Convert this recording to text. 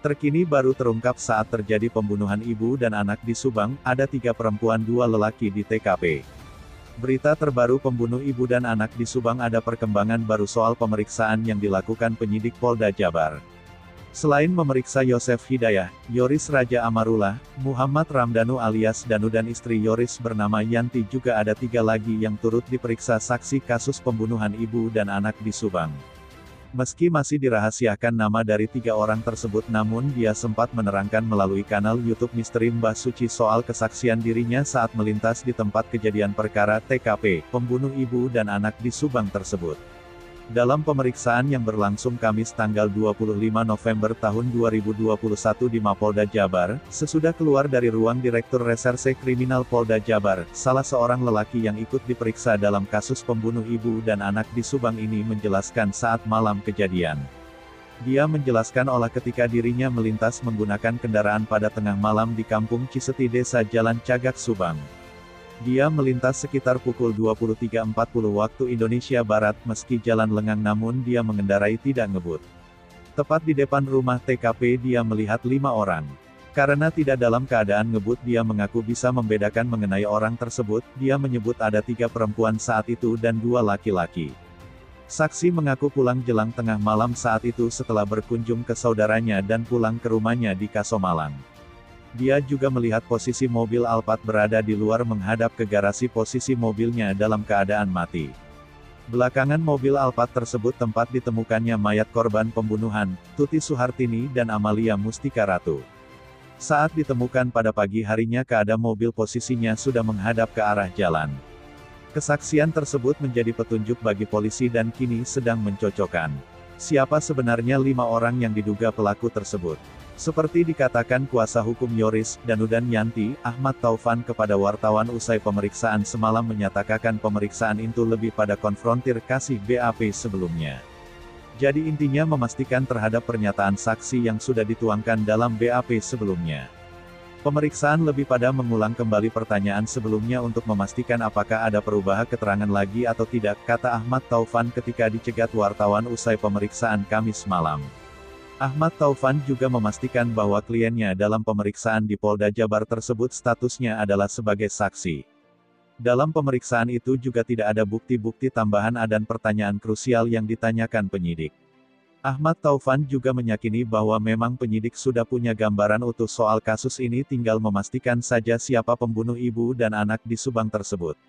Terkini baru terungkap saat terjadi pembunuhan ibu dan anak di Subang, ada 3 perempuan 2 lelaki di TKP. Berita terbaru pembunuh ibu dan anak di Subang, ada perkembangan baru soal pemeriksaan yang dilakukan penyidik Polda Jabar. Selain memeriksa Yosef Hidayah, Yoris Raja Amarullah, Muhammad Ramdhanu alias Danu dan istri Yoris bernama Yanti, juga ada 3 lagi yang turut diperiksa saksi kasus pembunuhan ibu dan anak di Subang. Meski masih dirahasiakan nama dari 3 orang tersebut, namun dia sempat menerangkan melalui kanal YouTube Misteri Mbah Suci soal kesaksian dirinya saat melintas di tempat kejadian perkara TKP, pembunuh ibu dan anak di Subang tersebut. Dalam pemeriksaan yang berlangsung Kamis tanggal 25 November tahun 2021 di Mapolda Jabar, sesudah keluar dari ruang Direktur Reserse Kriminal Polda Jabar, salah seorang lelaki yang ikut diperiksa dalam kasus pembunuh ibu dan anak di Subang ini menjelaskan saat malam kejadian. Dia menjelaskan olah ketika dirinya melintas menggunakan kendaraan pada tengah malam di Kampung Ciseti Desa Jalan Cagak, Subang. Dia melintas sekitar pukul 23.40 waktu Indonesia Barat, meski jalan lengang namun dia mengendarai tidak ngebut. Tepat di depan rumah TKP dia melihat 5 orang. Karena tidak dalam keadaan ngebut, dia mengaku bisa membedakan mengenai orang tersebut. Dia menyebut ada 3 perempuan saat itu dan 2 laki-laki. Saksi mengaku pulang jelang tengah malam saat itu setelah berkunjung ke saudaranya dan pulang ke rumahnya di Kasomalang. Dia juga melihat posisi mobil Alphard berada di luar menghadap ke garasi, posisi mobilnya dalam keadaan mati. Belakangan mobil Alphard tersebut tempat ditemukannya mayat korban pembunuhan, Tuti Suhartini dan Amalia Mustika Ratu. Saat ditemukan pada pagi harinya, keadaan mobil posisinya sudah menghadap ke arah jalan. Kesaksian tersebut menjadi petunjuk bagi polisi dan kini sedang mencocokkan siapa sebenarnya 5 orang yang diduga pelaku tersebut. Seperti dikatakan kuasa hukum Yoris, Danu dan Yanti, Ahmad Taufan kepada wartawan usai pemeriksaan semalam, menyatakan pemeriksaan itu lebih pada konfrontir kasih BAP sebelumnya. Jadi intinya memastikan terhadap pernyataan saksi yang sudah dituangkan dalam BAP sebelumnya. Pemeriksaan lebih pada mengulang kembali pertanyaan sebelumnya untuk memastikan apakah ada perubahan keterangan lagi atau tidak, kata Ahmad Taufan ketika dicegat wartawan usai pemeriksaan Kamis malam. Ahmad Taufan juga memastikan bahwa kliennya dalam pemeriksaan di Polda Jabar tersebut statusnya adalah sebagai saksi. Dalam pemeriksaan itu juga tidak ada bukti-bukti tambahan dan pertanyaan krusial yang ditanyakan penyidik. Ahmad Taufan juga meyakini bahwa memang penyidik sudah punya gambaran utuh soal kasus ini, tinggal memastikan saja siapa pembunuh ibu dan anak di Subang tersebut.